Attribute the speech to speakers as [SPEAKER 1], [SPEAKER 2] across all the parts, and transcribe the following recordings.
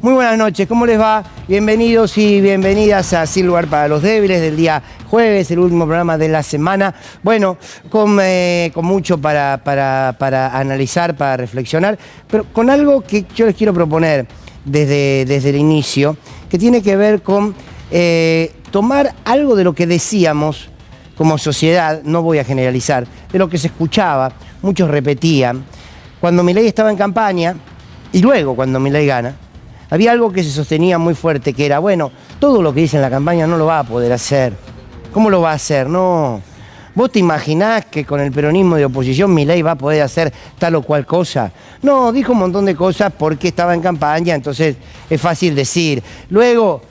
[SPEAKER 1] Muy buenas noches, ¿cómo les va? Bienvenidos y bienvenidas a Sin Lugar para los Débiles del día jueves, el último programa de la semana. Bueno, con mucho para analizar, para reflexionar, pero con algo que yo les quiero proponer desde el inicio, que tiene que ver con tomar algo de lo que decíamos como sociedad, no voy a generalizar, de lo que se escuchaba, muchos repetían, cuando Milei estaba en campaña y luego cuando Milei gana. Había algo que se sostenía muy fuerte, que era, bueno, todo lo que dice en la campaña no lo va a poder hacer. ¿Cómo lo va a hacer? No. ¿Vos te imaginás que con el peronismo de oposición Milei va a poder hacer tal o cual cosa? No, dijo un montón de cosas porque estaba en campaña, entonces es fácil decir. Luego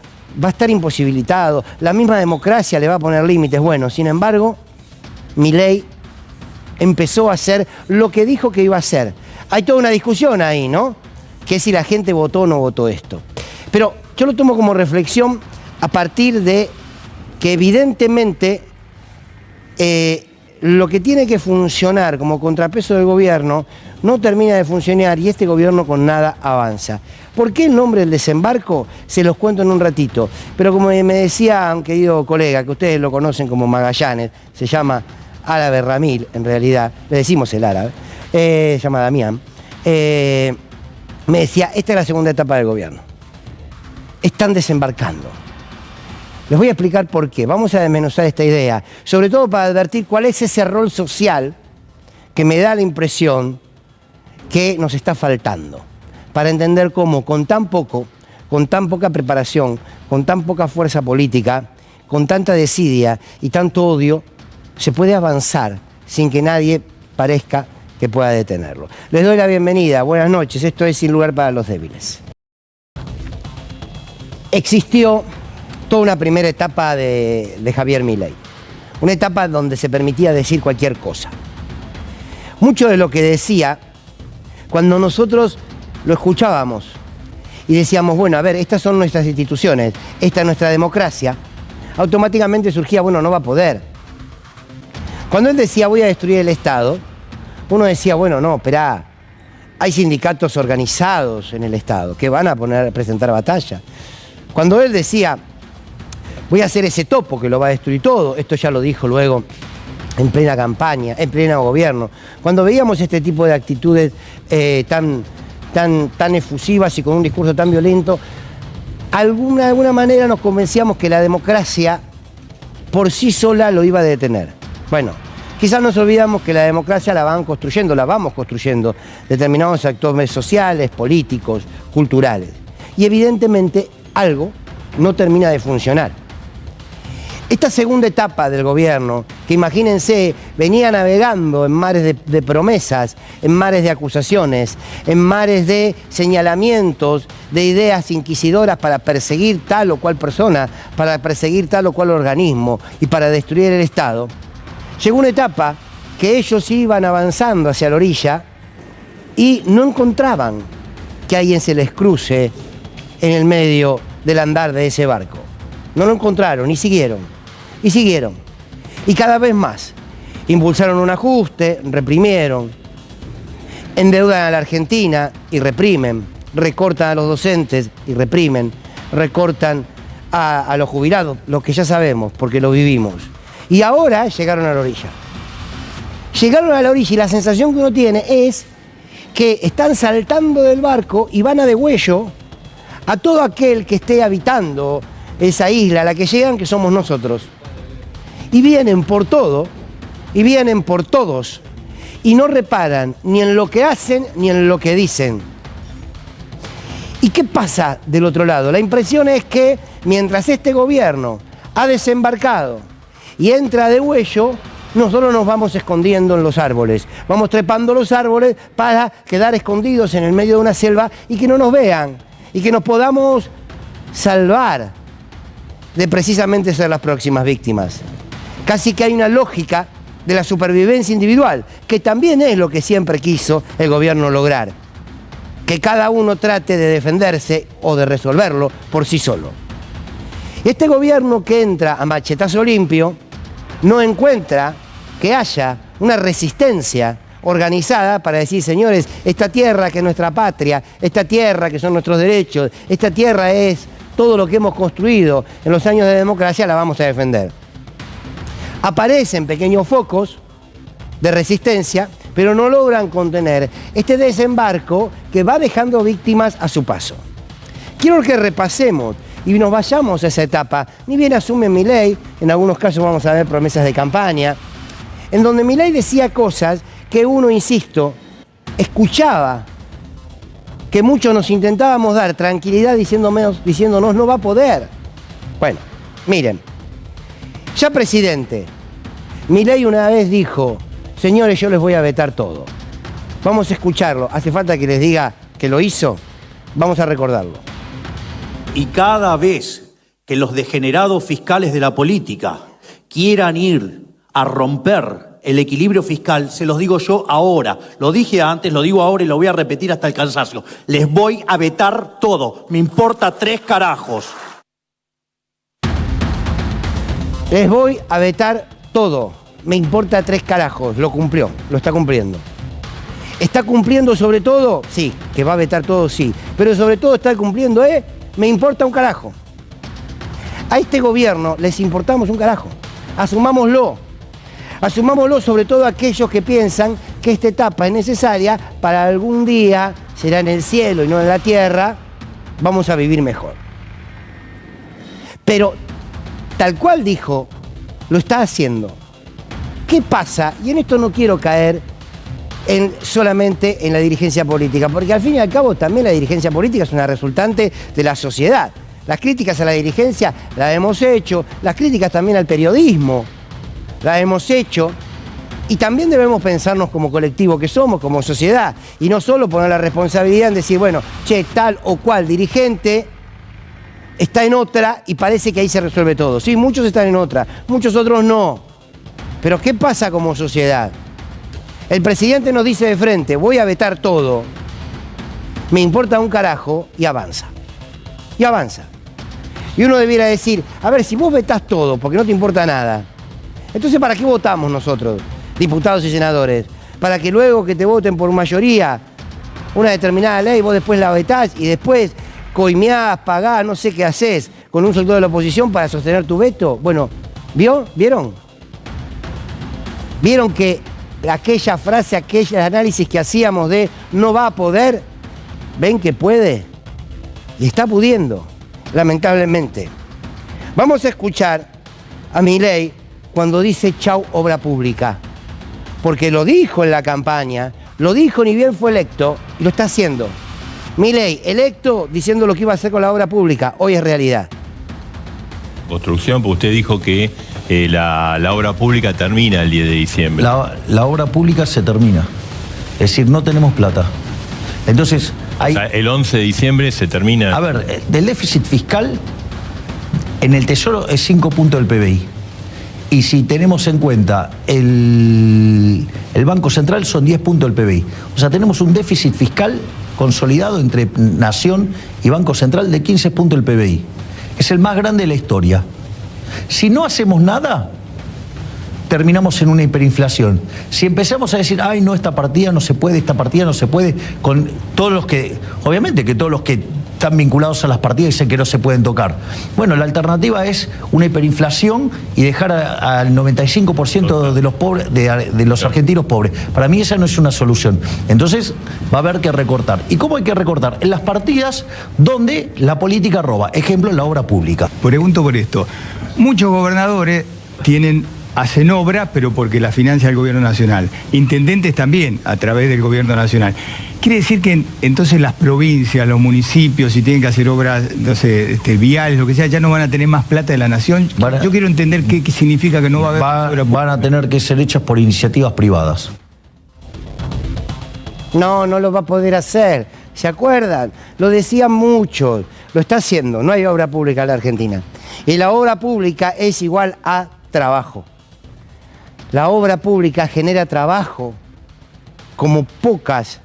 [SPEAKER 1] va a estar imposibilitado, la misma democracia le va a poner límites. Bueno, sin embargo, Milei empezó a hacer lo que dijo que iba a hacer. Hay toda una discusión ahí, ¿no? Que es si la gente votó o no votó esto. Pero yo lo tomo como reflexión a partir de que evidentemente lo que tiene que funcionar como contrapeso del gobierno no termina de funcionar y este gobierno con nada avanza. ¿Por qué el nombre del desembarco? Se los cuento en un ratito. Pero como me decía un querido colega, que ustedes lo conocen como Magallanes, se llama Árabe Ramil, en realidad, le decimos el árabe, se llama Damián, me decía, esta es la segunda etapa del gobierno. Están desembarcando. Les voy a explicar por qué. Vamos a desmenuzar esta idea, sobre todo para advertir cuál es ese rol social que me da la impresión que nos está faltando, para entender cómo con tan poca preparación, con tan poca fuerza política, con tanta desidia y tanto odio, se puede avanzar sin que nadie parezca que pueda detenerlo. Les doy la bienvenida, buenas noches, esto es Sin Lugar para los Débiles. Existió toda una primera etapa de Javier Milei, una etapa donde se permitía decir cualquier cosa. Mucho de lo que decía, cuando nosotros lo escuchábamos y decíamos, bueno, a ver, estas son nuestras instituciones, esta es nuestra democracia, automáticamente surgía, bueno, no va a poder. Cuando él decía, voy a destruir el Estado, uno decía, bueno, no, esperá, hay sindicatos organizados en el Estado que van a presentar batalla. Cuando él decía, voy a hacer ese topo que lo va a destruir todo, esto ya lo dijo luego en plena campaña, en pleno gobierno. Cuando veíamos este tipo de actitudes tan efusivas y con un discurso tan violento, de alguna manera nos convencíamos que la democracia por sí sola lo iba a detener. Bueno, quizás nos olvidamos que la democracia la vamos construyendo determinados actores sociales, políticos, culturales. Y evidentemente algo no termina de funcionar. Esta segunda etapa del gobierno, que imagínense, venía navegando en mares de promesas, en mares de acusaciones, en mares de señalamientos, de ideas inquisidoras para perseguir tal o cual persona, para perseguir tal o cual organismo y para destruir el Estado. Llegó una etapa que ellos iban avanzando hacia la orilla y no encontraban que alguien se les cruce en el medio del andar de ese barco. No lo encontraron y siguieron. Y siguieron. Y cada vez más. Impulsaron un ajuste, reprimieron, endeudan a la Argentina y reprimen, recortan a los docentes y reprimen, recortan a los jubilados, lo que ya sabemos porque lo vivimos. Y ahora llegaron a la orilla. Llegaron a la orilla y la sensación que uno tiene es que están saltando del barco y van a degüello a todo aquel que esté habitando esa isla a la que llegan, que somos nosotros. Y vienen por todo, y vienen por todos, y no reparan ni en lo que hacen ni en lo que dicen. ¿Y qué pasa del otro lado? La impresión es que mientras este gobierno ha desembarcado y entra de huello, nosotros nos vamos escondiendo en los árboles. Vamos trepando los árboles para quedar escondidos en el medio de una selva y que no nos vean y que nos podamos salvar de precisamente ser las próximas víctimas. Casi que hay una lógica de la supervivencia individual, que también es lo que siempre quiso el gobierno lograr. Que cada uno trate de defenderse o de resolverlo por sí solo. Este gobierno que entra a machetazo limpio no encuentra que haya una resistencia organizada para decir, señores, esta tierra que es nuestra patria, esta tierra que son nuestros derechos, esta tierra es todo lo que hemos construido en los años de democracia, la vamos a defender. Aparecen pequeños focos de resistencia, pero no logran contener este desembarco que va dejando víctimas a su paso. Quiero que repasemos y nos vayamos a esa etapa. Ni bien asume Milei, en algunos casos vamos a ver promesas de campaña, en donde Milei decía cosas que uno, insisto, escuchaba, que muchos nos intentábamos dar tranquilidad diciéndonos no va a poder. Bueno, miren, ya presidente, Milei una vez dijo, señores, yo les voy a vetar todo. Vamos a escucharlo. ¿Hace falta que les diga que lo hizo? Vamos a recordarlo.
[SPEAKER 2] Y cada vez que los degenerados fiscales de la política quieran ir a romper el equilibrio fiscal, se los digo yo ahora, lo dije antes, lo digo ahora y lo voy a repetir hasta el cansancio. Les voy a vetar todo, me importa 3 carajos.
[SPEAKER 1] Les voy a vetar todo, me importa 3 carajos, lo cumplió, lo está cumpliendo. ¿Está cumpliendo sobre todo? Sí, que va a vetar todo, sí, pero sobre todo está cumpliendo, me importa un carajo. A este gobierno les importamos un carajo, asumámoslo. Asumámoslo, sobre todo aquellos que piensan que esta etapa es necesaria para algún día, será en el cielo y no en la tierra, vamos a vivir mejor. Pero, tal cual dijo, lo está haciendo. ¿Qué pasa? Y en esto no quiero caer solamente en la dirigencia política, porque al fin y al cabo también la dirigencia política es una resultante de la sociedad. Las críticas a la dirigencia las hemos hecho, las críticas también al periodismo la hemos hecho, y también debemos pensarnos como colectivo que somos, como sociedad, y no solo poner la responsabilidad en decir, bueno, che, tal o cual dirigente está en otra y parece que ahí se resuelve todo. Sí, muchos están en otra, muchos otros no. Pero ¿qué pasa como sociedad? El presidente nos dice de frente, voy a vetar todo, me importa un carajo, y avanza. Y avanza. Y uno debiera decir, a ver, si vos vetás todo porque no te importa nada, entonces ¿para qué votamos nosotros, diputados y senadores? Para que luego que te voten por mayoría una determinada ley, vos después la vetás y después coimeás, pagás, no sé qué haces con un sector de la oposición para sostener tu veto. Bueno, ¿vieron? ¿Vieron que aquella frase, aquel análisis que hacíamos de no va a poder? ¿Ven que puede? Y está pudiendo, lamentablemente. Vamos a escuchar a Milei cuando dice chau obra pública, porque lo dijo en la campaña, lo dijo ni bien fue electo, y lo está haciendo. Milei, electo, diciendo lo que iba a hacer con la obra pública, hoy es realidad.
[SPEAKER 3] Construcción, porque usted dijo que la obra pública termina el 10 de diciembre.
[SPEAKER 4] La obra pública se termina, es decir, no tenemos plata. Entonces,
[SPEAKER 3] o sea, el 11 de diciembre se termina.
[SPEAKER 4] A ver, del déficit fiscal, en el Tesoro es 5 puntos del PBI. Y si tenemos en cuenta el Banco Central, son 10 puntos del PBI. O sea, tenemos un déficit fiscal consolidado entre Nación y Banco Central de 15 puntos del PBI. Es el más grande de la historia. Si no hacemos nada, terminamos en una hiperinflación. Si empezamos a decir, ay, no, esta partida no se puede, esta partida no se puede, con todos los que, obviamente que todos los que están vinculados a las partidas dicen que no se pueden tocar. Bueno, la alternativa es una hiperinflación y dejar al 95% de los pobres, de los argentinos pobres. Para mí esa no es una solución. Entonces va a haber que recortar. ¿Y cómo hay que recortar? En las partidas donde la política roba. Ejemplo, en la obra pública.
[SPEAKER 5] Pregunto por esto. Muchos gobernadores hacen obra, pero porque la financia el gobierno nacional. Intendentes también, a través del gobierno nacional. Quiere decir que entonces las provincias, los municipios, si tienen que hacer obras, no sé, viales, lo que sea, ya no van a tener más plata de la nación. Yo quiero entender qué significa que no va a haber...
[SPEAKER 4] Van a tener que ser hechas por iniciativas privadas.
[SPEAKER 1] No lo va a poder hacer. ¿Se acuerdan? Lo decían muchos. Lo está haciendo. No hay obra pública en la Argentina. Y la obra pública es igual a trabajo. La obra pública genera trabajo como pocas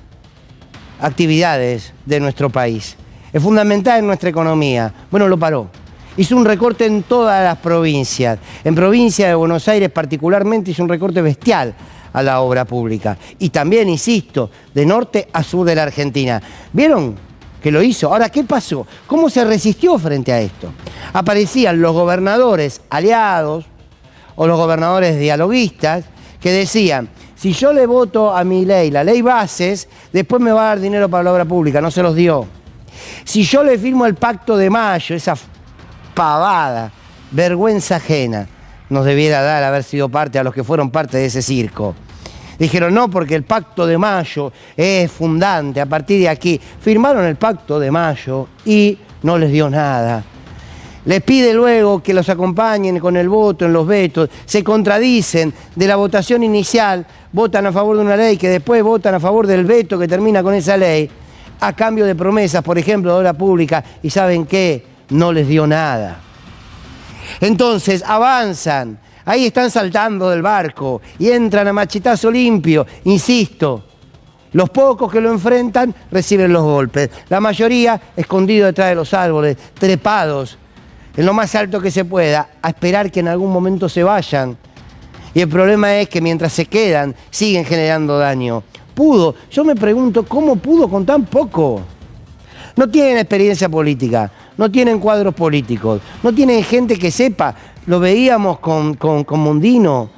[SPEAKER 1] actividades de nuestro país. Es fundamental en nuestra economía. Bueno, lo paró. Hizo un recorte en todas las provincias. En provincia de Buenos Aires particularmente hizo un recorte bestial a la obra pública. Y también, insisto, de norte a sur de la Argentina. ¿Vieron que lo hizo? Ahora, ¿qué pasó? ¿Cómo se resistió frente a esto? Aparecían los gobernadores aliados o los gobernadores dialoguistas que decían, si yo le voto a Milei la ley bases, después me va a dar dinero para la obra pública, no se los dio. Si yo le firmo el Pacto de Mayo, esa pavada, vergüenza ajena, nos debiera dar haber sido parte a los que fueron parte de ese circo. Dijeron no, porque el Pacto de Mayo es fundante, a partir de aquí. Firmaron el Pacto de Mayo y no les dio nada. Les pide luego que los acompañen con el voto en los vetos, se contradicen de la votación inicial, votan a favor de una ley que después votan a favor del veto que termina con esa ley, a cambio de promesas, por ejemplo, de obra pública, y ¿saben qué? No les dio nada. Entonces avanzan, ahí están saltando del barco y entran a machetazo limpio, insisto. Los pocos que lo enfrentan reciben los golpes, la mayoría escondidos detrás de los árboles, trepados en lo más alto que se pueda, a esperar que en algún momento se vayan. Y el problema es que mientras se quedan, siguen generando daño. Pudo, yo me pregunto, ¿cómo pudo con tan poco? No tienen experiencia política, no tienen cuadros políticos, no tienen gente que sepa, lo veíamos con Mondino,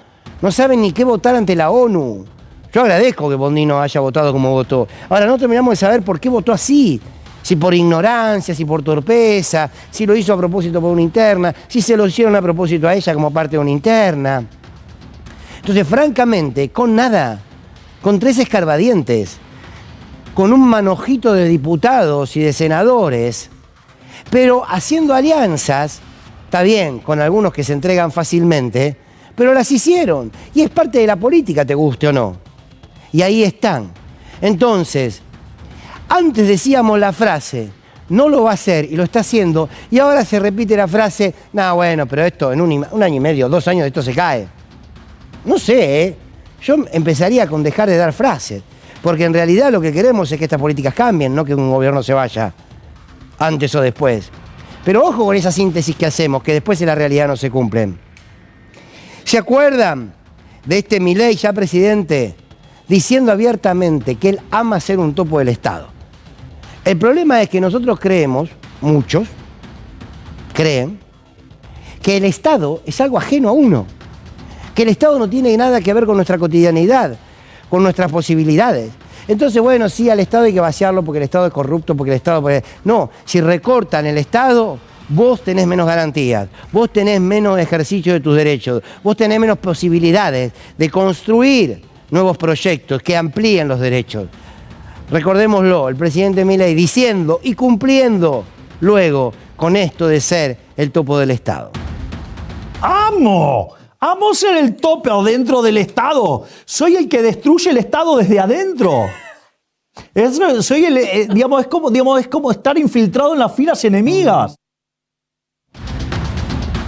[SPEAKER 1] no saben ni qué votar ante la ONU. Yo agradezco que Mondino haya votado como votó. Ahora no terminamos de saber por qué votó así. Si por ignorancia, si por torpeza, si lo hizo a propósito por una interna, si se lo hicieron a propósito a ella como parte de una interna. Entonces, francamente, con nada, con 3 escarbadientes, con un manojito de diputados y de senadores, pero haciendo alianzas, está bien, con algunos que se entregan fácilmente, pero las hicieron. Y es parte de la política, te guste o no. Y ahí están. Entonces, antes decíamos la frase, no lo va a hacer y lo está haciendo, y ahora se repite la frase, no, bueno, pero esto en un año y medio, 2 años, esto se cae. No sé, ¿eh? Yo empezaría con dejar de dar frases, porque en realidad lo que queremos es que estas políticas cambien, no que un gobierno se vaya antes o después. Pero ojo con esa síntesis que hacemos, que después en la realidad no se cumplen. ¿Se acuerdan de este Milei, ya presidente, diciendo abiertamente que él ama ser un topo del Estado? El problema es que nosotros creemos, muchos creen, que el Estado es algo ajeno a uno, que el Estado no tiene nada que ver con nuestra cotidianidad, con nuestras posibilidades. Entonces, bueno, sí, al Estado hay que vaciarlo porque el Estado es corrupto, porque el Estado... No, si recortan el Estado, vos tenés menos garantías, vos tenés menos ejercicio de tus derechos, vos tenés menos posibilidades de construir nuevos proyectos que amplíen los derechos. Recordémoslo, el presidente Milei diciendo y cumpliendo luego con esto de ser el topo del Estado.
[SPEAKER 6] ¡Amo! ¡Amo ser el topo dentro del Estado! Soy el que destruye el Estado desde adentro. Es como estar infiltrado en las filas enemigas.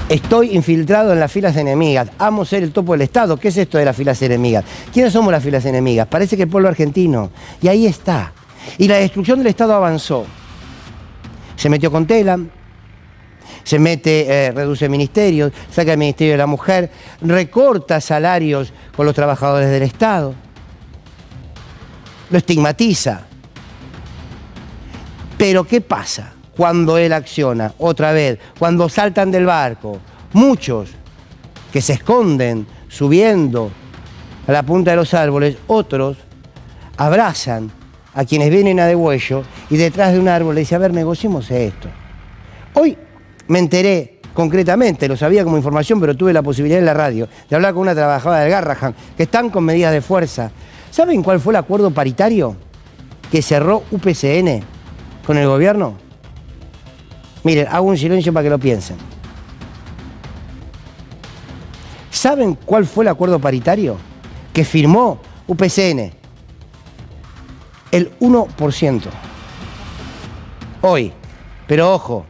[SPEAKER 1] Estoy infiltrado en las filas enemigas. Amo ser el topo del Estado. ¿Qué es esto de las filas enemigas? ¿Quiénes somos las filas enemigas? Parece que el pueblo argentino. Y ahí está. Y la destrucción del Estado avanzó. Se metió con Telam, se mete, reduce ministerios, saca el Ministerio de la Mujer, recorta salarios con los trabajadores del Estado, lo estigmatiza. Pero ¿qué pasa cuando él acciona? Otra vez, cuando saltan del barco, muchos que se esconden subiendo a la punta de los árboles, otros abrazan a quienes vienen a degüello y detrás de un árbol le dicen, a ver, negociemos esto. Hoy me enteré concretamente, lo sabía como información, pero tuve la posibilidad en la radio de hablar con una trabajadora del Garrahan, que están con medidas de fuerza. ¿Saben cuál fue el acuerdo paritario que cerró UPCN con el gobierno? Miren, hago un silencio para que lo piensen. ¿Saben cuál fue el acuerdo paritario que firmó UPCN? El 1%. Hoy. Pero ojo,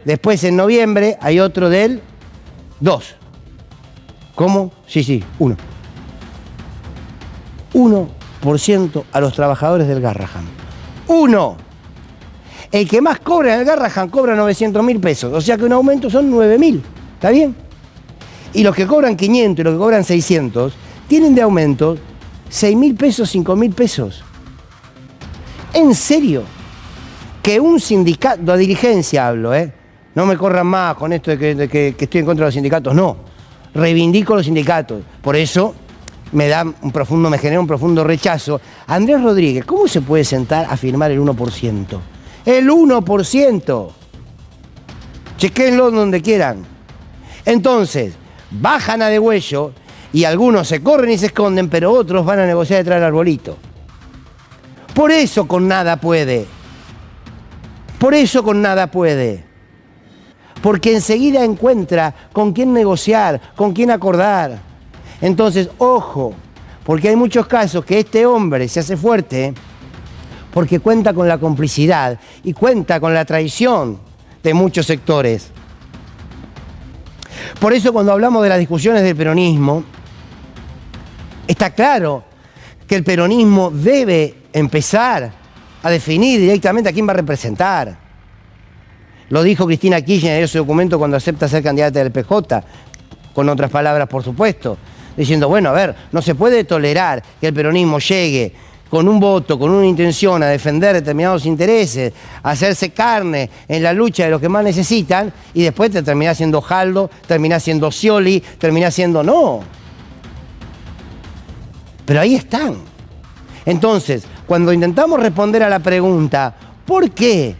[SPEAKER 1] después en noviembre hay otro del 2%. ¿Cómo? Sí, 1%. 1% a los trabajadores del Garrahan. 1%. El que más cobra en el Garrahan cobra 900.000 pesos. O sea que un aumento son 9.000. ¿Está bien? Y los que cobran 500 y los que cobran 600 tienen de aumento 6.000 pesos, 5.000 pesos. ¿En serio? Que un sindicato, de dirigencia hablo, no me corran más con esto de que estoy en contra de los sindicatos, no. Reivindico los sindicatos. Por eso me genera un profundo rechazo. Andrés Rodríguez, ¿cómo se puede sentar a firmar el 1%? ¡El 1%! Chequéenlo donde quieran. Entonces, bajan a degüello y algunos se corren y se esconden, pero otros van a negociar detrás del arbolito. Por eso con nada puede. Por eso con nada puede. Porque enseguida encuentra con quién negociar, con quién acordar. Entonces, ojo, porque hay muchos casos que este hombre se hace fuerte porque cuenta con la complicidad y cuenta con la traición de muchos sectores. Por eso cuando hablamos de las discusiones del peronismo, está claro que el peronismo debe empezar a definir directamente a quién va a representar. Lo dijo Cristina Kirchner en ese documento cuando acepta ser candidata del PJ, con otras palabras, por supuesto, diciendo, bueno, a ver, no se puede tolerar que el peronismo llegue con un voto, con una intención a defender determinados intereses, a hacerse carne en la lucha de los que más necesitan, y después te terminás siendo Jaldo, terminás siendo Scioli, terminás siendo no. Pero ahí están. Entonces, cuando intentamos responder a la pregunta, ¿por qué?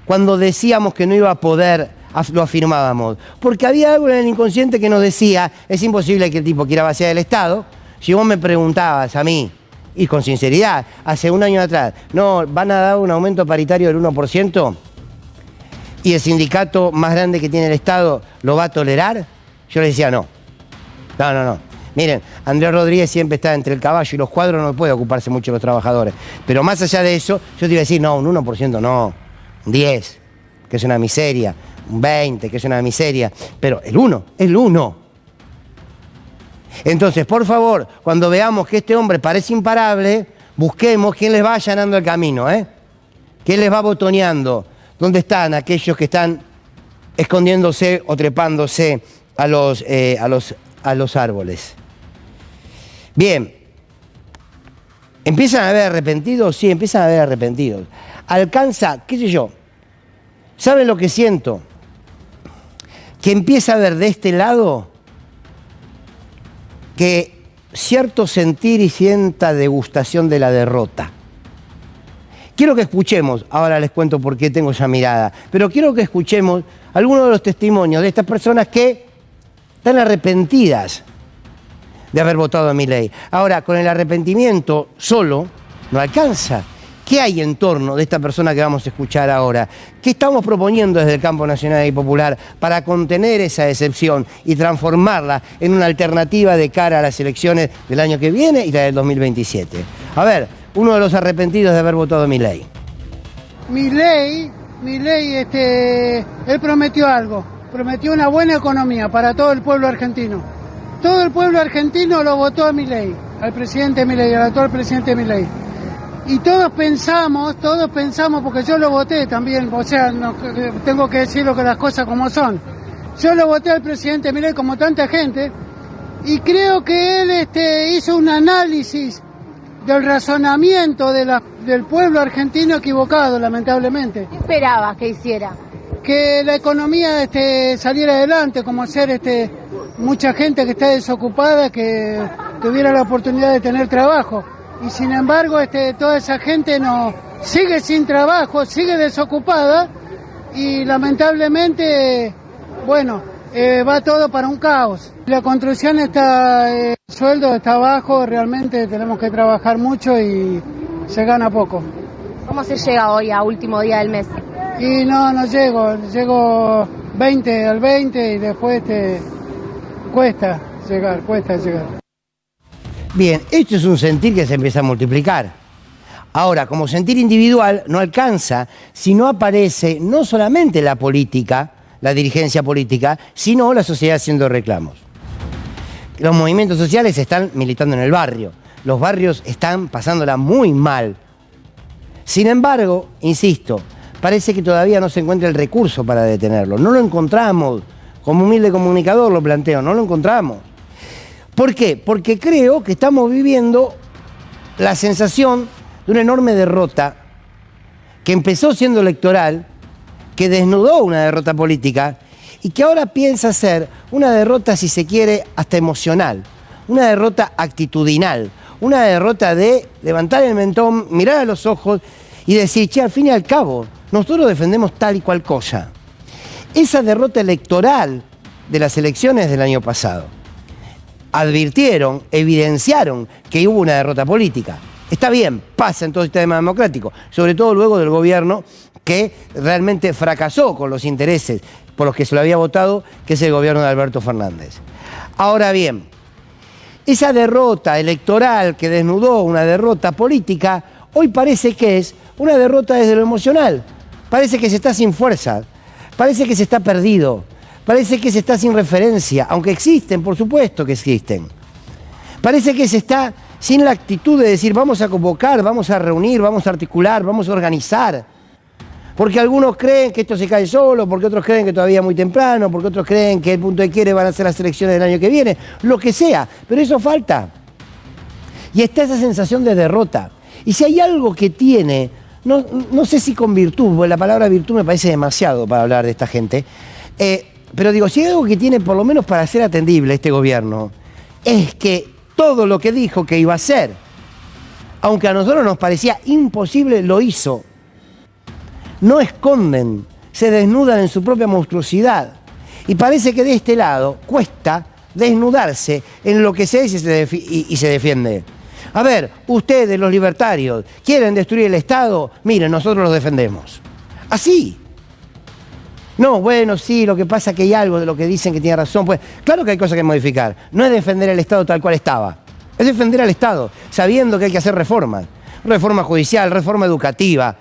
[SPEAKER 1] Cuando decíamos que no iba a poder, lo afirmábamos. Porque había algo en el inconsciente que nos decía, es imposible que el tipo quiera vaciar el Estado. Si vos me preguntabas a mí, y con sinceridad, hace un año atrás, no, van a dar un aumento paritario del 1%, y el sindicato más grande que tiene el Estado lo va a tolerar, yo le decía no. No. Miren, Andrés Rodríguez siempre está entre el caballo y los cuadros, no puede ocuparse mucho de los trabajadores. Pero más allá de eso, yo te iba a decir, no, un 1% no, un 10, que es una miseria, un 20, que es una miseria, pero el 1. Entonces, por favor, cuando veamos que este hombre parece imparable, busquemos quién les va allanando el camino, quién les va botoneando, dónde están aquellos que están escondiéndose o trepándose a los árboles. Bien, ¿empiezan a haber arrepentidos? Sí, empiezan a haber arrepentidos. Alcanza, qué sé yo, ¿saben lo que siento? Que empieza a haber de este lado que cierto sentir y cierta degustación de la derrota. Quiero que escuchemos, ahora les cuento por qué tengo esa mirada, pero quiero que escuchemos algunos de los testimonios de estas personas que están arrepentidas de haber votado a Milei. Ahora, con el arrepentimiento solo no alcanza. ¿Qué hay en torno de esta persona que vamos a escuchar ahora? ¿Qué estamos proponiendo desde el campo nacional y popular para contener esa decepción y transformarla en una alternativa de cara a las elecciones del año que viene y la del 2027? A ver, uno de los arrepentidos de haber votado a Milei.
[SPEAKER 7] Milei, él prometió algo, prometió una buena economía para todo el pueblo argentino. Todo el pueblo argentino lo votó a Milei, al presidente Milei, al actual presidente Milei. Y todos pensamos, porque yo lo voté también, o sea, no, tengo que decir las cosas como son. Yo lo voté al presidente Milei como tanta gente, y creo que él hizo un análisis del razonamiento del pueblo argentino equivocado, lamentablemente.
[SPEAKER 8] ¿Qué esperabas que hiciera?
[SPEAKER 7] Que la economía saliera adelante, como ser mucha gente que está desocupada, que tuviera la oportunidad de tener trabajo. Y sin embargo, toda esa gente sigue sin trabajo, sigue desocupada, y lamentablemente, bueno, va todo para un caos. La construcción el sueldo está bajo, realmente tenemos que trabajar mucho y se gana poco.
[SPEAKER 8] ¿Cómo se llega hoy a último día del mes?
[SPEAKER 7] Y no llego al 20 y después cuesta llegar.
[SPEAKER 1] Bien, esto es un sentir que se empieza a multiplicar. Ahora, como sentir individual no alcanza si no aparece no solamente la política, la dirigencia política, sino la sociedad haciendo reclamos. Los movimientos sociales están militando en el barrio. Los barrios están pasándola muy mal. Sin embargo, insisto, parece que todavía no se encuentra el recurso para detenerlo. No lo encontramos. Como humilde comunicador lo planteo, no lo encontramos. ¿Por qué? Porque creo que estamos viviendo la sensación de una enorme derrota que empezó siendo electoral, que desnudó una derrota política y que ahora piensa ser una derrota, si se quiere, hasta emocional, una derrota actitudinal, una derrota de levantar el mentón, mirar a los ojos y decir, che, al fin y al cabo, nosotros defendemos tal y cual cosa. Esa derrota electoral de las elecciones del año pasado advirtieron, evidenciaron que hubo una derrota política. Está bien, pasa en todo sistema democrático, sobre todo luego del gobierno que realmente fracasó con los intereses por los que se lo había votado, que es el gobierno de Alberto Fernández. Ahora bien, esa derrota electoral que desnudó una derrota política, hoy parece que es una derrota desde lo emocional. Parece que se está sin fuerza, parece que se está perdido, parece que se está sin referencia, aunque existen, por supuesto que existen. Parece que se está sin la actitud de decir vamos a convocar, vamos a reunir, vamos a articular, vamos a organizar. Porque algunos creen que esto se cae solo, porque otros creen que todavía es muy temprano, porque otros creen que el punto de quiebre van a ser las elecciones del año que viene, lo que sea, pero eso falta. Y está esa sensación de derrota. Y si hay algo que tiene, no sé si con virtud, porque la palabra virtud me parece demasiado para hablar de esta gente, pero digo, si hay algo que tiene por lo menos para ser atendible este gobierno, es que todo lo que dijo que iba a hacer, aunque a nosotros nos parecía imposible, lo hizo. No esconden, se desnudan en su propia monstruosidad. Y parece que de este lado cuesta desnudarse en lo que se dice y se defiende. A ver, ustedes, los libertarios, quieren destruir el Estado, miren, nosotros los defendemos. Así. No, bueno, sí, lo que pasa es que hay algo de lo que dicen que tiene razón. Pues claro que hay cosas que modificar. No es defender el Estado tal cual estaba. Es defender al Estado, sabiendo que hay que hacer reformas. Reforma judicial, reforma educativa,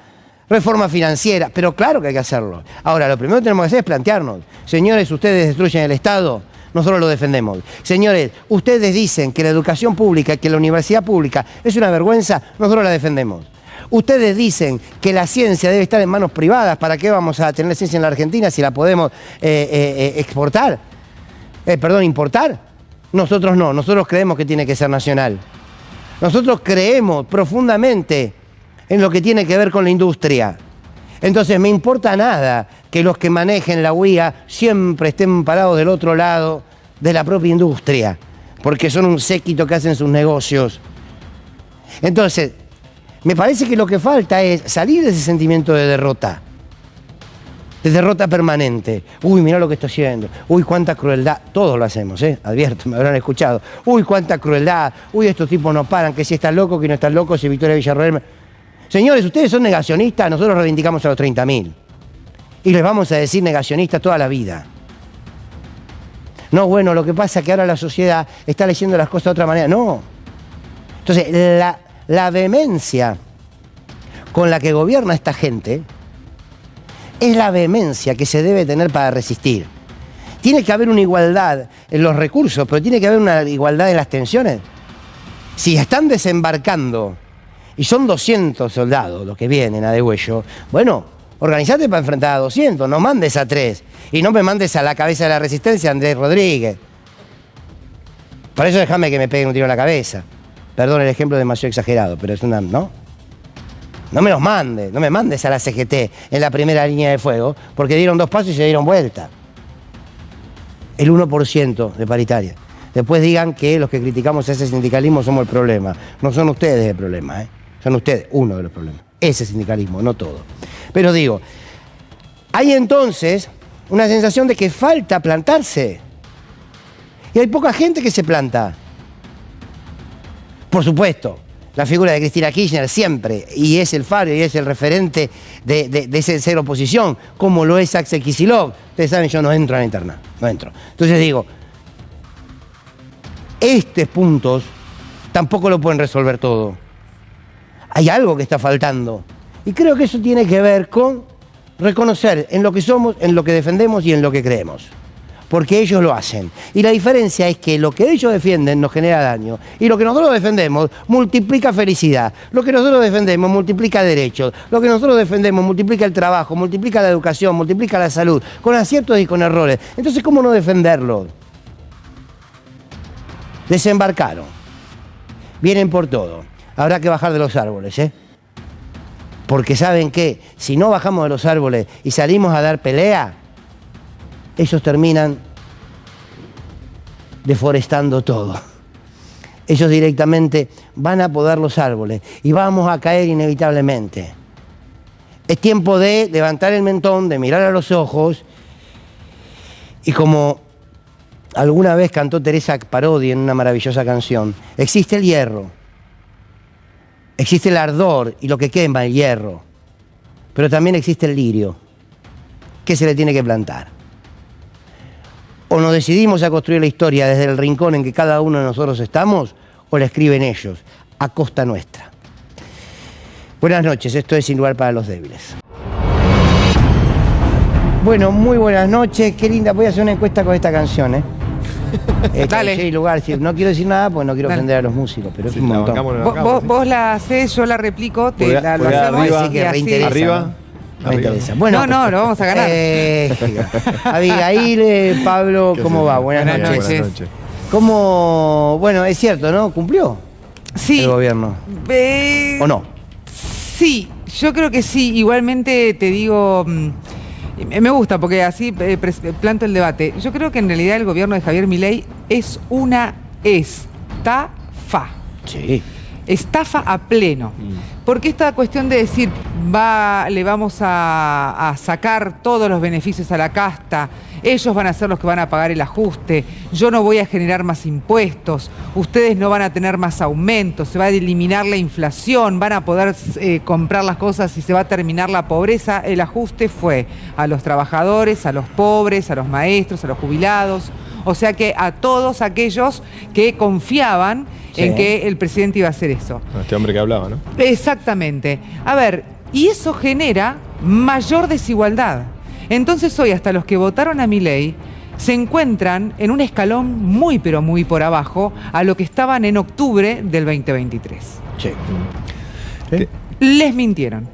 [SPEAKER 1] reforma financiera. Pero claro que hay que hacerlo. Ahora, lo primero que tenemos que hacer es plantearnos. Señores, ustedes destruyen el Estado, nosotros lo defendemos. Señores, ustedes dicen que la educación pública, que la universidad pública es una vergüenza, nosotros la defendemos. Ustedes dicen que la ciencia debe estar en manos privadas. ¿Para qué vamos a tener ciencia en la Argentina si la podemos importar? Nosotros no, nosotros creemos que tiene que ser nacional. Nosotros creemos profundamente en lo que tiene que ver con la industria. Entonces me importa nada que los que manejen la UIA siempre estén parados del otro lado de la propia industria, porque son un séquito que hacen sus negocios. Entonces, me parece que lo que falta es salir de ese sentimiento de derrota permanente. Uy, mirá lo que está haciendo. Uy, cuánta crueldad. Todos lo hacemos, advierto, me habrán escuchado. Uy, cuánta crueldad. Uy, estos tipos no paran, que si están locos, que no están locos, si Victoria Villarroel... Señores, ustedes son negacionistas, nosotros reivindicamos a los 30.000. Y les vamos a decir negacionistas toda la vida. No, bueno, lo que pasa es que ahora la sociedad está leyendo las cosas de otra manera. No. Entonces, la vehemencia con la que gobierna esta gente es la vehemencia que se debe tener para resistir. Tiene que haber una igualdad en los recursos, pero tiene que haber una igualdad en las tensiones. Si están desembarcando y son 200 soldados los que vienen a Degüello, bueno, organizate para enfrentar a 200, no mandes a 3 y no me mandes a la cabeza de la resistencia Andrés Rodríguez. Para eso déjame que me peguen un tiro en la cabeza. Perdón, el ejemplo es demasiado exagerado, pero es una... ¿no? No me los mandes, no me mandes a la CGT en la primera línea de fuego, porque dieron 2 pasos y se dieron vuelta. El 1% de paritaria. Después digan que los que criticamos ese sindicalismo somos el problema. No son ustedes el problema, Son ustedes uno de los problemas. Ese sindicalismo, no todo. Pero digo, hay entonces una sensación de que falta plantarse. Y hay poca gente que se planta. Por supuesto, la figura de Cristina Kirchner siempre, y es el faro y es el referente de ese ser oposición, como lo es Axel Kicillof. Ustedes saben, yo no entro a la interna, no entro. Entonces digo, estos puntos tampoco lo pueden resolver todo. Hay algo que está faltando. Y creo que eso tiene que ver con reconocer en lo que somos, en lo que defendemos y en lo que creemos. Porque ellos lo hacen. Y la diferencia es que lo que ellos defienden nos genera daño. Y lo que nosotros defendemos multiplica felicidad. Lo que nosotros defendemos multiplica derechos. Lo que nosotros defendemos multiplica el trabajo, multiplica la educación, multiplica la salud, con aciertos y con errores. Entonces, ¿cómo no defenderlo? Desembarcaron. Vienen por todo. habrá que bajar de los árboles, ¿eh? Porque saben que si no bajamos de los árboles y salimos a dar pelea, ellos terminan deforestando todo. Ellos directamente van a podar los árboles y vamos a caer inevitablemente. Es tiempo de levantar el mentón, de mirar a los ojos y como alguna vez cantó Teresa Parodi en una maravillosa canción, existe el hierro, existe el ardor y lo que quema el hierro, pero también existe el lirio que se le tiene que plantar. O nos decidimos a construir la historia desde el rincón en que cada uno de nosotros estamos, o la escriben ellos, a costa nuestra. Buenas noches, esto es Sin Lugar para los Débiles. Bueno, muy buenas noches, qué linda. Voy a hacer una encuesta con esta canción, ¿eh?
[SPEAKER 9] Dale.
[SPEAKER 1] Sí, lugar, sí. No quiero decir nada porque no quiero ofender a los músicos, pero es un montón.
[SPEAKER 9] Vos la hacés, yo la replico, lo hacemos
[SPEAKER 1] arriba,
[SPEAKER 9] y así.
[SPEAKER 1] arriba. No me interesa. Bueno,
[SPEAKER 9] no, lo vamos a ganar.
[SPEAKER 1] Abigail, Pablo, ¿cómo va? Buenas noches. ¿Cómo? Bueno, es cierto, ¿no? ¿Cumplió el gobierno? ¿O no?
[SPEAKER 9] Sí, yo creo que sí. Igualmente te digo, me gusta porque así planto el debate. Yo creo que en realidad el gobierno de Javier Milei es una estafa.
[SPEAKER 1] Sí.
[SPEAKER 9] Estafa a pleno. Porque esta cuestión de decir, le vamos a sacar todos los beneficios a la casta, ellos van a ser los que van a pagar el ajuste, yo no voy a generar más impuestos, ustedes no van a tener más aumentos, se va a eliminar la inflación, van a poder comprar las cosas y se va a terminar la pobreza. El ajuste fue a los trabajadores, a los pobres, a los maestros, a los jubilados, o sea que a todos aquellos que confiaban en que el presidente iba a hacer eso.
[SPEAKER 10] Este hombre que hablaba, ¿no?
[SPEAKER 9] Exactamente. A ver, y eso genera mayor desigualdad. Entonces hoy hasta los que votaron a Milei se encuentran en un escalón muy pero muy por abajo a lo que estaban en octubre del 2023.
[SPEAKER 1] Sí.
[SPEAKER 9] Les mintieron.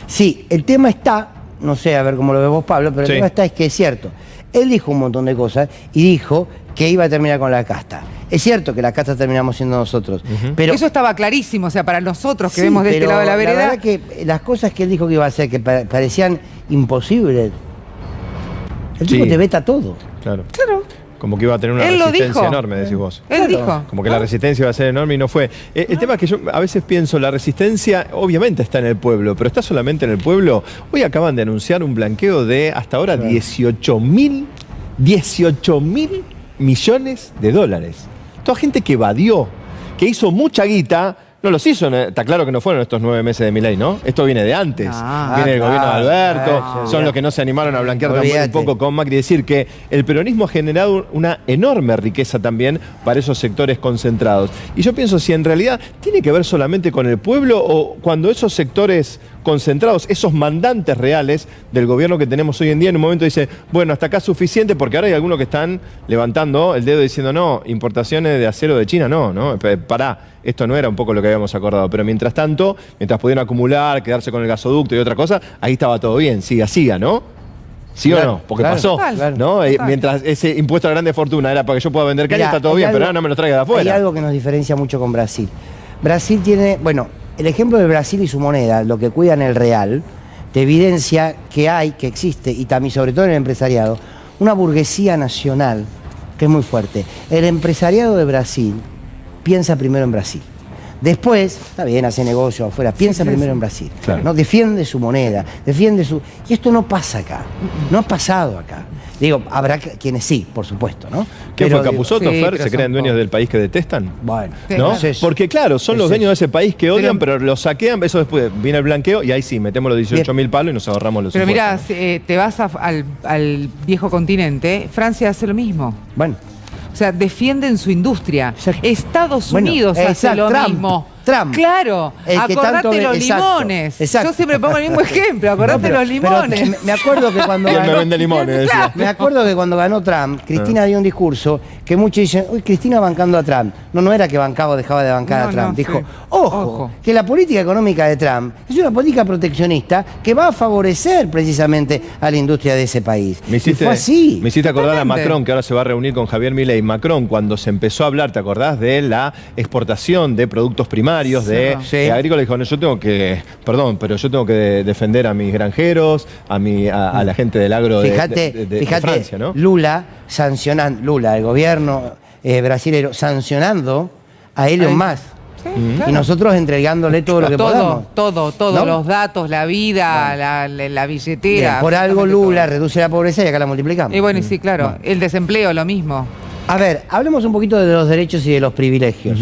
[SPEAKER 1] Sí, el tema está, no sé, a ver cómo lo ves vos, Pablo, pero el tema está es que es cierto. Él dijo un montón de cosas y dijo que iba a terminar con la casta. Es cierto que la casta terminamos siendo nosotros, pero
[SPEAKER 9] eso estaba clarísimo, o sea, para nosotros que vemos de este lado de la vereda.
[SPEAKER 1] La verdad que las cosas que él dijo que iba a hacer, que parecían imposibles, el tipo te veta todo.
[SPEAKER 10] Claro. Como que iba a tener una resistencia enorme, decís vos.
[SPEAKER 9] Él dijo.
[SPEAKER 10] Como que la resistencia iba a ser enorme y no fue. El tema es que yo a veces pienso, la resistencia obviamente está en el pueblo, pero está solamente en el pueblo. Hoy acaban de anunciar un blanqueo de hasta ahora 18 mil millones de dólares. Toda gente que evadió, que hizo mucha guita, no los hizo, está claro que no fueron estos 9 meses de Milei, ¿no? Esto viene de antes. Viene del gobierno de Alberto, son los que no se animaron a blanquear también un poco con Macri. Decir que el peronismo ha generado una enorme riqueza también para esos sectores concentrados. Y yo pienso si en realidad tiene que ver solamente con el pueblo o cuando esos sectores concentrados, esos mandantes reales del gobierno que tenemos hoy en día, en un momento dice, bueno, hasta acá es suficiente, porque ahora hay algunos que están levantando el dedo diciendo, no, importaciones de acero de China, no, pará, esto no era un poco lo que habíamos acordado, pero mientras tanto, mientras pudieron acumular, quedarse con el gasoducto y otra cosa, ahí estaba todo bien, siga, ¿no? ¿Sí o no? Porque pasó, ¿no? Mientras ese impuesto a la grande fortuna era para que yo pueda vender caña, está todo bien, pero ahora no me lo traiga de afuera.
[SPEAKER 1] Hay algo que nos diferencia mucho con Brasil. Brasil tiene, bueno, el ejemplo de Brasil y su moneda, lo que cuidan el real, te evidencia que existe, y también sobre todo en el empresariado, una burguesía nacional que es muy fuerte. El empresariado de Brasil piensa primero en Brasil. Después, está bien, hace negocio afuera, piensa primero en Brasil.
[SPEAKER 10] Claro.
[SPEAKER 1] ¿No? Defiende su moneda, defiende su... Y esto no pasa acá, no ha pasado acá. Digo, habrá quienes sí, por supuesto, ¿no?
[SPEAKER 10] ¿Qué fue Capusotto, Fer? ¿Se creen dueños del país que detestan?
[SPEAKER 1] Bueno,
[SPEAKER 10] ¿no? Porque claro, son los dueños de ese país que odian, pero los saquean, eso después viene el blanqueo y ahí sí, metemos los 18.000 palos y nos ahorramos los
[SPEAKER 9] impuestos. Pero
[SPEAKER 10] mirá,
[SPEAKER 9] te vas al viejo continente, Francia hace lo mismo.
[SPEAKER 1] Bueno.
[SPEAKER 9] O sea, defienden su industria.
[SPEAKER 1] Exacto.
[SPEAKER 9] Estados Unidos hace lo mismo.
[SPEAKER 1] Trump.
[SPEAKER 9] Claro, acordate los limones.
[SPEAKER 1] Exacto.
[SPEAKER 9] Yo siempre pongo el mismo ejemplo, acordate los limones.
[SPEAKER 1] Me acuerdo que cuando
[SPEAKER 10] ganó, me vende limones,
[SPEAKER 1] claro. Me acuerdo que cuando ganó Trump, Cristina dio un discurso que muchos dicen, uy, Cristina bancando a Trump. No era que bancaba o dejaba de bancar a Trump. Dijo, ojo, que la política económica de Trump es una política proteccionista que va a favorecer precisamente a la industria de ese país.
[SPEAKER 10] Y fue así. Me hiciste acordar a Macron, que ahora se va a reunir con Javier Milei. Macron, cuando se empezó a hablar, ¿te acordás de la exportación de productos primarios? funcionarios de Agrícola dijo, no, yo tengo que, perdón, pero yo tengo que defender a mis granjeros, a la gente del agro de Francia, ¿no?
[SPEAKER 1] Lula, el gobierno brasilero, sancionando a Elon Musk.
[SPEAKER 9] Claro.
[SPEAKER 1] Y nosotros entregándole todo lo que podamos.
[SPEAKER 9] Todo, ¿no? Los datos, la vida, la billetera.
[SPEAKER 1] Bien, por algo Lula reduce la pobreza y acá la multiplicamos.
[SPEAKER 9] Y bueno, sí, claro. El desempleo, lo mismo.
[SPEAKER 1] A ver, hablemos un poquito de los derechos y de los privilegios.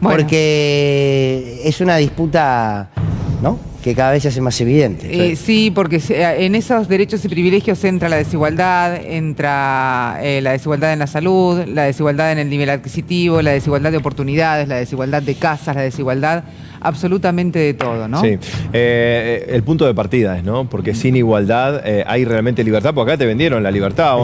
[SPEAKER 9] Bueno.
[SPEAKER 1] Porque es una disputa, ¿no?, que cada vez se hace más evidente.
[SPEAKER 9] Sí, porque en esos derechos y privilegios entra la desigualdad, entra la desigualdad en la salud, la desigualdad en el nivel adquisitivo, la desigualdad de oportunidades, la desigualdad de casas, la desigualdad absolutamente de todo, ¿no?
[SPEAKER 10] Sí, el punto de partida es, ¿no? Porque sin igualdad hay realmente libertad, porque acá te vendieron la libertad,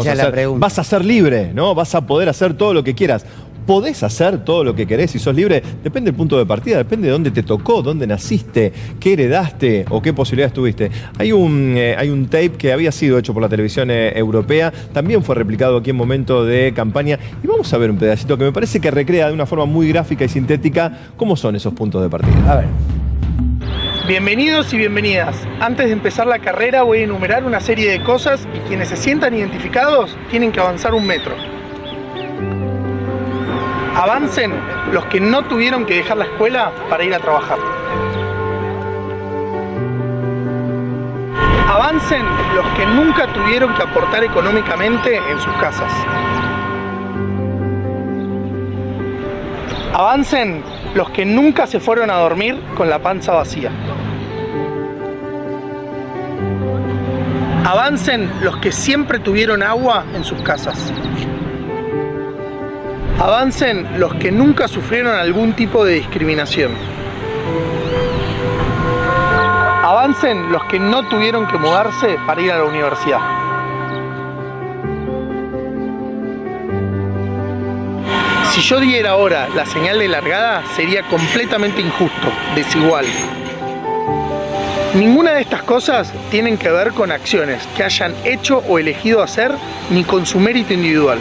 [SPEAKER 10] vas a ser libre, ¿no? Vas a poder hacer todo lo que quieras. ¿Podés hacer todo lo que querés si sos libre? Depende del punto de partida, depende de dónde te tocó, dónde naciste, qué heredaste o qué posibilidades tuviste. Hay un tape que había sido hecho por la televisión europea, también fue replicado aquí en momento de campaña, y vamos a ver un pedacito que me parece que recrea de una forma muy gráfica y sintética cómo son esos puntos de partida.
[SPEAKER 1] A ver.
[SPEAKER 11] Bienvenidos y bienvenidas. Antes de empezar la carrera voy a enumerar una serie de cosas y quienes se sientan identificados tienen que avanzar 1 metro. Avancen los que no tuvieron que dejar la escuela para ir a trabajar. Avancen los que nunca tuvieron que aportar económicamente en sus casas. Avancen los que nunca se fueron a dormir con la panza vacía. Avancen los que siempre tuvieron agua en sus casas. Avancen los que nunca sufrieron algún tipo de discriminación. Avancen los que no tuvieron que mudarse para ir a la universidad. Si yo diera ahora la señal de largada, sería completamente injusto, desigual. Ninguna de estas cosas tienen que ver con acciones que hayan hecho o elegido hacer, ni con su mérito individual.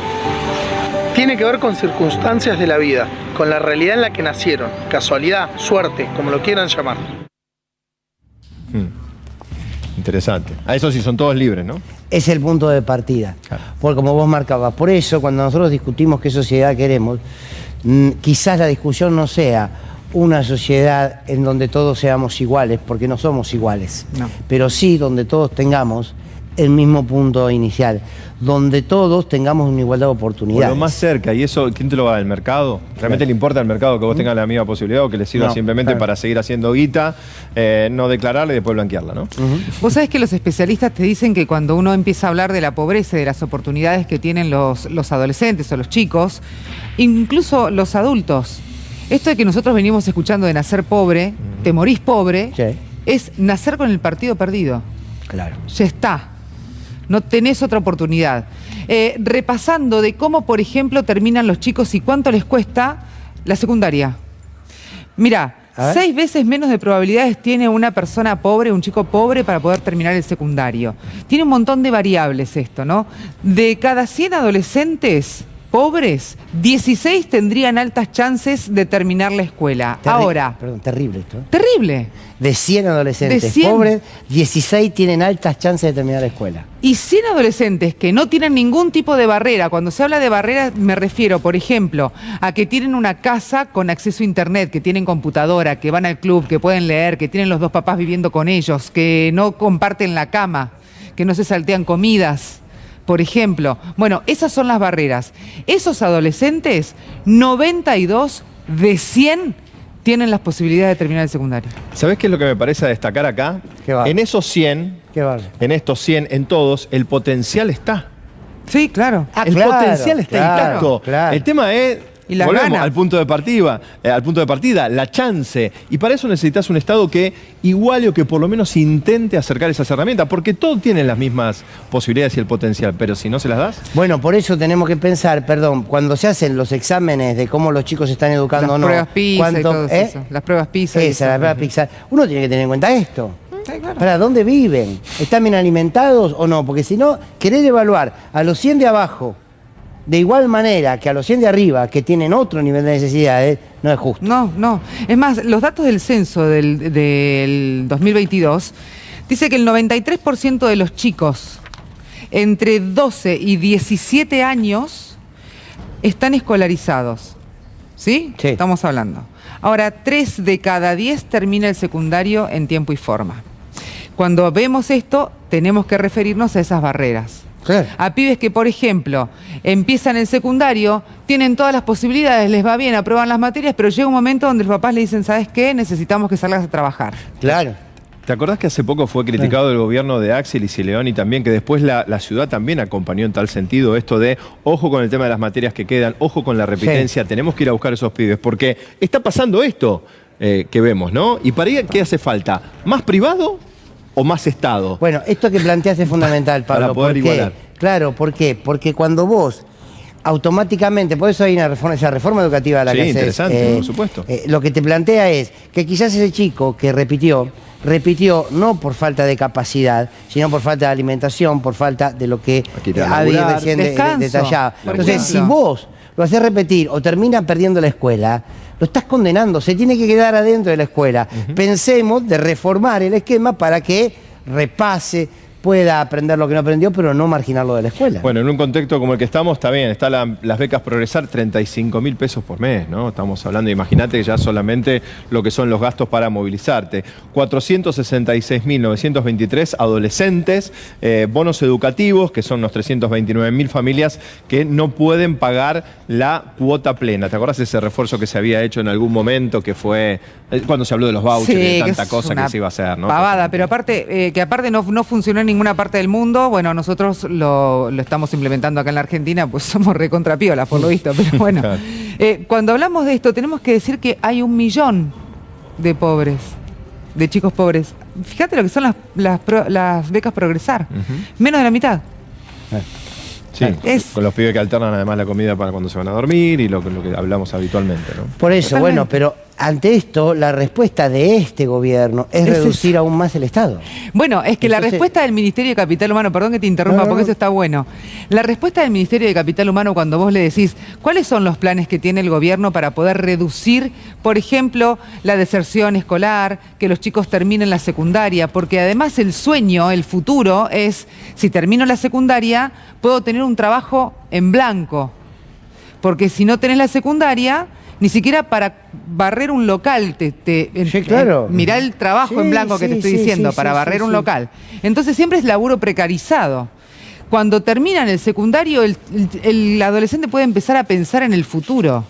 [SPEAKER 11] Tiene que ver con circunstancias de la vida, con la realidad en la que nacieron, casualidad, suerte, como lo quieran llamar.
[SPEAKER 10] Interesante. A eso sí son todos libres, ¿no?
[SPEAKER 1] Es el punto de partida.
[SPEAKER 10] Claro.
[SPEAKER 1] Porque como vos marcabas, por eso cuando nosotros discutimos qué sociedad queremos, quizás la discusión no sea una sociedad en donde todos seamos iguales, porque no somos iguales, pero sí donde todos tengamos el mismo punto inicial, donde todos tengamos una igualdad de oportunidades.
[SPEAKER 10] O lo más cerca, y eso, ¿quién te lo va a dar? ¿El mercado? ¿Realmente le importa al mercado que vos tengas la misma posibilidad o que le sirva simplemente para seguir haciendo guita, no declararla y después blanquearla, ¿no?
[SPEAKER 9] Vos sabés que los especialistas te dicen que cuando uno empieza a hablar de la pobreza y de las oportunidades que tienen los adolescentes o los chicos, incluso los adultos, esto de que nosotros venimos escuchando de nacer pobre, te morís pobre, es nacer con el partido perdido.
[SPEAKER 1] Claro.
[SPEAKER 9] Ya está. No tenés otra oportunidad. Repasando de cómo, por ejemplo, terminan los chicos y cuánto les cuesta la secundaria. Mirá, 6 veces menos de probabilidades tiene una persona pobre, un chico pobre, para poder terminar el secundario. Tiene un montón de variables esto, ¿no? De cada 100 adolescentes pobres, 16 tendrían altas chances de terminar la escuela. Ahora...
[SPEAKER 1] Perdón, terrible esto.
[SPEAKER 9] Terrible.
[SPEAKER 1] De 100 adolescentes pobres, 16 tienen altas chances de terminar la escuela.
[SPEAKER 9] Y 100 adolescentes que no tienen ningún tipo de barrera. Cuando se habla de barrera me refiero, por ejemplo, a que tienen una casa con acceso a internet, que tienen computadora, que van al club, que pueden leer, que tienen los 2 papás viviendo con ellos, que no comparten la cama, que no se saltean comidas, por ejemplo. Bueno, esas son las barreras. Esos adolescentes, 92 de 100 tienen las posibilidades de terminar el secundario.
[SPEAKER 10] ¿Sabés qué es lo que me parece a destacar acá? En esos 100, en estos 100, en todos, el potencial está.
[SPEAKER 9] Sí, claro.
[SPEAKER 10] El potencial está intacto.
[SPEAKER 1] Claro.
[SPEAKER 10] El tema es...
[SPEAKER 9] Y la
[SPEAKER 10] volvemos
[SPEAKER 9] gana.
[SPEAKER 10] al punto de partida, la chance. Y para eso necesitas un Estado que iguale o que por lo menos intente acercar esas herramientas, porque todos tienen las mismas posibilidades y el potencial, pero si no se las das...
[SPEAKER 1] Bueno, por eso tenemos que pensar, perdón, cuando se hacen los exámenes de cómo los chicos se están educando o no...
[SPEAKER 9] Las pruebas PISA y todo eso. Las pruebas PISA.
[SPEAKER 1] Las pruebas PISA. Uno tiene que tener en cuenta esto. Sí, claro. ¿Para dónde viven? ¿Están bien alimentados o no? Porque si no, querer evaluar a los 100 de abajo de igual manera que a los 100 de arriba, que tienen otro nivel de necesidades, no es justo.
[SPEAKER 9] No. Es más, los datos del censo del 2022 dice que el 93% de los chicos entre 12 y 17 años están escolarizados. ¿Sí?
[SPEAKER 1] Sí.
[SPEAKER 9] Estamos hablando. Ahora, 3 de cada 10 termina el secundario en tiempo y forma. Cuando vemos esto, tenemos que referirnos a esas barreras.
[SPEAKER 1] Claro.
[SPEAKER 9] A pibes que, por ejemplo, empiezan el secundario, tienen todas las posibilidades, les va bien, aprueban las materias, pero llega un momento donde los papás le dicen, ¿sabes qué? Necesitamos que salgas a trabajar.
[SPEAKER 1] Claro.
[SPEAKER 10] ¿Te acordás que hace poco fue criticado el gobierno de Axel y Sileoni también, que después la ciudad también acompañó en tal sentido esto de ojo con el tema de las materias que quedan, ojo con la repitencia, tenemos que ir a buscar esos pibes, porque está pasando esto que vemos, ¿no? Y para ir, ¿qué hace falta? ¿Más privado o más Estado?
[SPEAKER 1] Bueno, esto que planteas es fundamental, Pablo.
[SPEAKER 10] Para poder igualar.
[SPEAKER 1] Claro, ¿por qué? Porque cuando vos automáticamente, por eso hay una reforma, esa reforma educativa a la que haces,
[SPEAKER 10] interesante, por supuesto.
[SPEAKER 1] Lo que te plantea es que quizás ese chico que repitió no por falta de capacidad, sino por falta de alimentación, por falta de lo que Avi recién detallaba. Entonces, si vos lo haces repetir o termina perdiendo la escuela, lo estás condenando, se tiene que quedar adentro de la escuela. Pensemos de reformar el esquema para que repase, pueda aprender lo que no aprendió, pero no marginarlo de la escuela.
[SPEAKER 10] Bueno, en un contexto como el que estamos, está bien, están las becas Progresar, 35.000 pesos por mes, ¿no? Estamos hablando, imagínate ya solamente lo que son los gastos para movilizarte. 466.923 adolescentes, bonos educativos, que son los 329.000 familias que no pueden pagar la cuota plena. ¿Te acordás de ese refuerzo que se había hecho en algún momento, que fue cuando se habló de los vouchers y de tanta cosa que se iba a hacer, ¿no?
[SPEAKER 9] Pavada, pero aparte, que aparte no funcionó en ninguna parte del mundo. Bueno, nosotros lo estamos implementando acá en la Argentina, pues somos recontrapiolas por lo visto, pero bueno.
[SPEAKER 10] Claro.
[SPEAKER 9] Cuando hablamos de esto, tenemos que decir que hay 1 millón de pobres, de chicos pobres. Fíjate lo que son las becas Progresar, menos de la mitad.
[SPEAKER 10] Sí, con los pibes que alternan además la comida para cuando se van a dormir y lo que hablamos habitualmente, ¿no?
[SPEAKER 1] Por eso, bueno, pero ante esto, la respuesta de este gobierno es reducir aún más el Estado.
[SPEAKER 9] Bueno, es que la respuesta del Ministerio de Capital Humano, perdón que te interrumpa porque eso está bueno, la respuesta del Ministerio de Capital Humano cuando vos le decís cuáles son los planes que tiene el gobierno para poder reducir, por ejemplo, la deserción escolar, que los chicos terminen la secundaria, porque además el sueño, el futuro es, si termino la secundaria, puedo tener un trabajo en blanco, porque si no tenés la secundaria, ni siquiera para barrer un local,
[SPEAKER 1] claro.
[SPEAKER 9] Mirá el trabajo en blanco que te estoy diciendo, para barrer un local. Entonces siempre es laburo precarizado. Cuando terminan el secundario, el adolescente puede empezar a pensar en el futuro.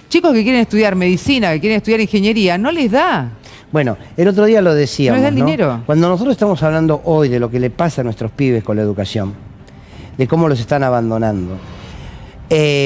[SPEAKER 9] Chicos que quieren estudiar medicina, que quieren estudiar ingeniería, no les da.
[SPEAKER 1] Bueno, el otro día lo decíamos,
[SPEAKER 9] no les da el dinero.
[SPEAKER 1] Cuando nosotros estamos hablando hoy de lo que le pasa a nuestros pibes con la educación, de cómo los están abandonando.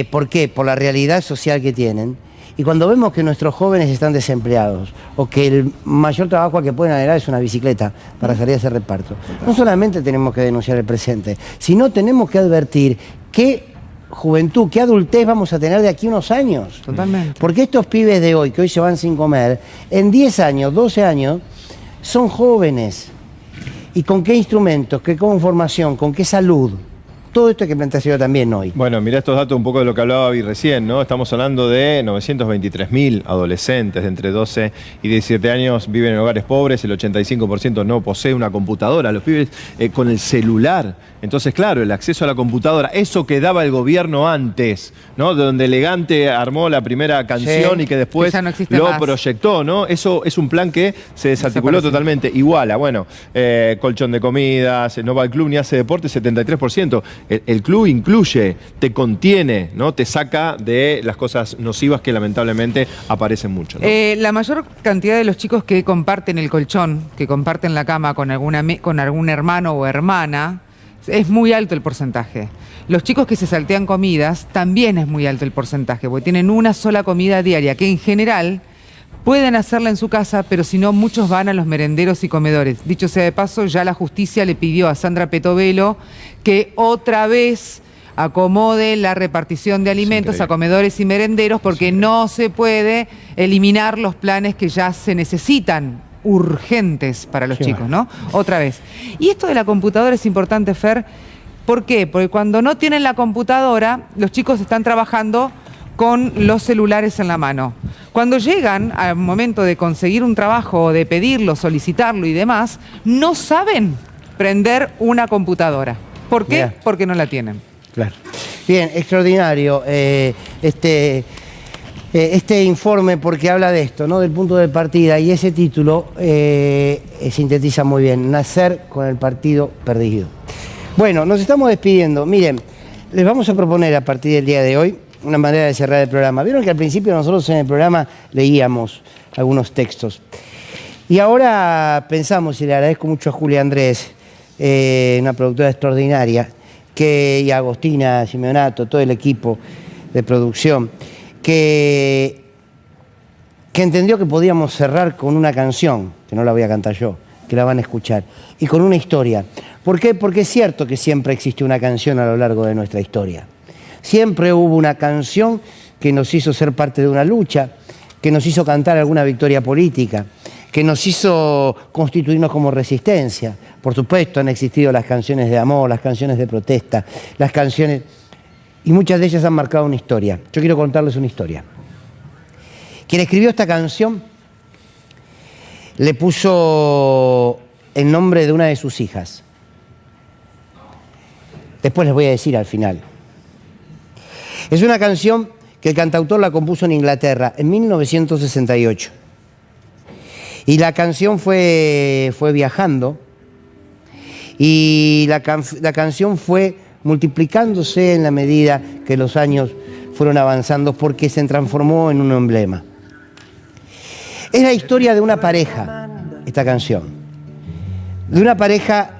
[SPEAKER 1] ¿Por qué? Por la realidad social que tienen. Y cuando vemos que nuestros jóvenes están desempleados o que el mayor trabajo al que pueden anegar es una bicicleta para salir a hacer reparto, no solamente tenemos que denunciar el presente, sino tenemos que advertir qué juventud, qué adultez vamos a tener de aquí a unos años.
[SPEAKER 9] Totalmente.
[SPEAKER 1] Porque estos pibes de hoy, que hoy se van sin comer, en 10 años, 12 años, son jóvenes. ¿Y con qué instrumentos, qué conformación, con qué salud? Todo esto hay que planteárselo también hoy.
[SPEAKER 10] Bueno, mirá estos datos un poco de lo que hablaba Avi recién, ¿no? Estamos hablando de 923.000 adolescentes de entre 12 y 17 años viven en hogares pobres, el 85% no posee una computadora, los pibes con el celular. Entonces, claro, el acceso a la computadora, eso que daba el gobierno antes, ¿no? De donde Elegante armó la primera canción y que después
[SPEAKER 9] que no
[SPEAKER 10] lo
[SPEAKER 9] más.
[SPEAKER 10] proyectó, ¿no? Eso es un plan que se desarticuló totalmente. Iguala, bueno, colchón de comidas, no va al club ni hace deporte, 73%. El club incluye, te contiene, ¿no? Te saca de las cosas nocivas que lamentablemente aparecen mucho, ¿no?
[SPEAKER 9] La mayor cantidad de los chicos que comparten el colchón, que comparten la cama con algún hermano o hermana, es muy alto el porcentaje. Los chicos que se saltean comidas, también es muy alto el porcentaje, porque tienen una sola comida diaria, que en general pueden hacerla en su casa, pero si no, muchos van a los merenderos y comedores. Dicho sea de paso, ya la justicia le pidió a Sandra Petovelo que otra vez acomode la repartición de alimentos a comedores y merenderos, porque no se puede eliminar los planes que ya se necesitan, urgentes para los chicos, ¿no? Otra vez. Y esto de la computadora es importante, Fer. ¿Por qué? Porque cuando no tienen la computadora, los chicos están trabajando con los celulares en la mano. Cuando llegan al momento de conseguir un trabajo, de pedirlo, solicitarlo y demás, no saben prender una computadora. ¿Por qué?
[SPEAKER 1] Mirá.
[SPEAKER 9] Porque no la tienen.
[SPEAKER 1] Claro. Bien, extraordinario este informe, porque habla de esto, ¿no? Del punto de partida, y ese título sintetiza muy bien: nacer con el partido perdido. Bueno, nos estamos despidiendo. Miren, les vamos a proponer a partir del día de hoy una manera de cerrar el programa. Vieron que al principio nosotros en el programa leíamos algunos textos. Y ahora pensamos, y le agradezco mucho a Julia Andrés, una productora extraordinaria, y a Agostina Simeonato, todo el equipo de producción, que entendió que podíamos cerrar con una canción, que no la voy a cantar yo, que la van a escuchar, y con una historia. ¿Por qué? Porque es cierto que siempre existió una canción a lo largo de nuestra historia. Siempre hubo una canción que nos hizo ser parte de una lucha, que nos hizo cantar alguna victoria política, que nos hizo constituirnos como resistencia. Por supuesto, han existido las canciones de amor, las canciones de protesta, las canciones... y muchas de ellas han marcado una historia. Yo quiero contarles una historia. Quien escribió esta canción le puso el nombre de una de sus hijas. Después les voy a decir al final. Es una canción que el cantautor la compuso en Inglaterra en 1968. Y la canción fue viajando, y la canción fue multiplicándose en la medida que los años fueron avanzando, porque se transformó en un emblema. Es la historia de una pareja, esta canción. De una pareja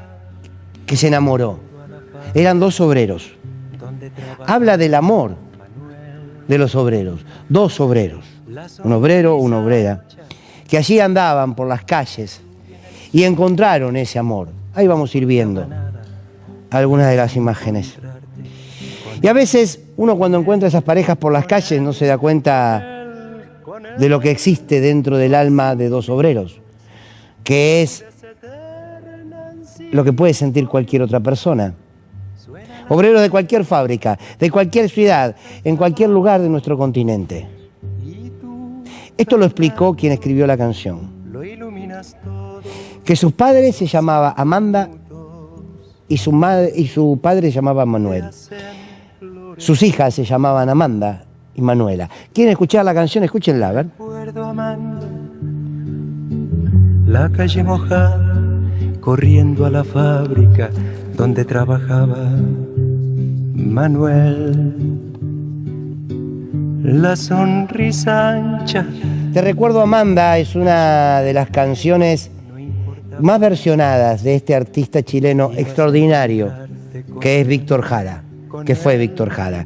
[SPEAKER 1] que se enamoró. Eran dos obreros. Habla del amor de los obreros. Dos obreros. Un obrero, una obrera. Que allí andaban por las calles y encontraron ese amor. Ahí vamos a ir viendo algunas de las imágenes. Y a veces uno, cuando encuentra esas parejas por las calles, no se da cuenta de lo que existe dentro del alma de dos obreros, que es lo que puede sentir cualquier otra persona. Obreros de cualquier fábrica, de cualquier ciudad, en cualquier lugar de nuestro continente. Esto lo explicó quien escribió la canción. Que su padre se llamaba Amanda y su padre se llamaba Manuel. Sus hijas se llamaban Amanda y Manuela. ¿Quieren escuchar la canción? Escúchenla, a ver.
[SPEAKER 12] La calle mojada, corriendo a la fábrica donde trabajaba Manuel. La sonrisa ancha.
[SPEAKER 1] Te recuerdo, Amanda es una de las canciones más versionadas de este artista chileno extraordinario, que es Víctor Jara, que fue Víctor Jara.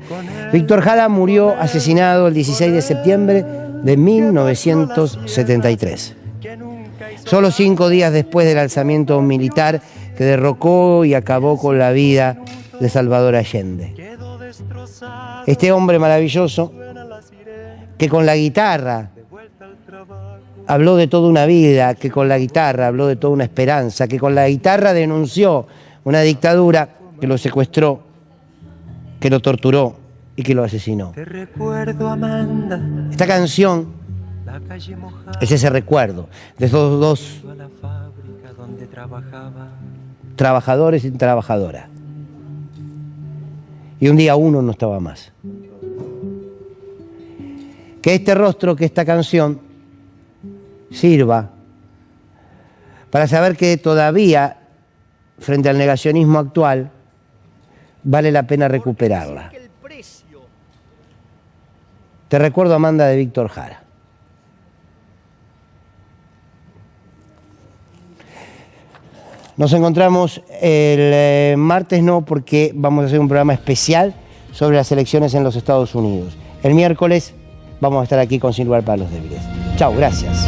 [SPEAKER 1] Víctor Jara murió asesinado el 16 de septiembre de 1973. Solo 5 días después del alzamiento militar que derrocó y acabó con la vida de Salvador Allende. Este hombre maravilloso, que con la guitarra habló de toda una vida, que con la guitarra habló de toda una esperanza, que con la guitarra denunció una dictadura que lo secuestró, que lo torturó y que lo asesinó.
[SPEAKER 12] Te recuerdo, Amanda.
[SPEAKER 1] Esta canción es ese recuerdo de esos dos trabajadores y trabajadoras. Y un día uno no estaba más. Que este rostro, que esta canción sirva para saber que todavía, frente al negacionismo actual, vale la pena recuperarla. Te recuerdo, Amanda, de Víctor Jara. Nos encontramos el martes, no, porque vamos a hacer un programa especial sobre las elecciones en los Estados Unidos. El miércoles vamos a estar aquí con Sin Lugar para los Débiles. Chao, gracias.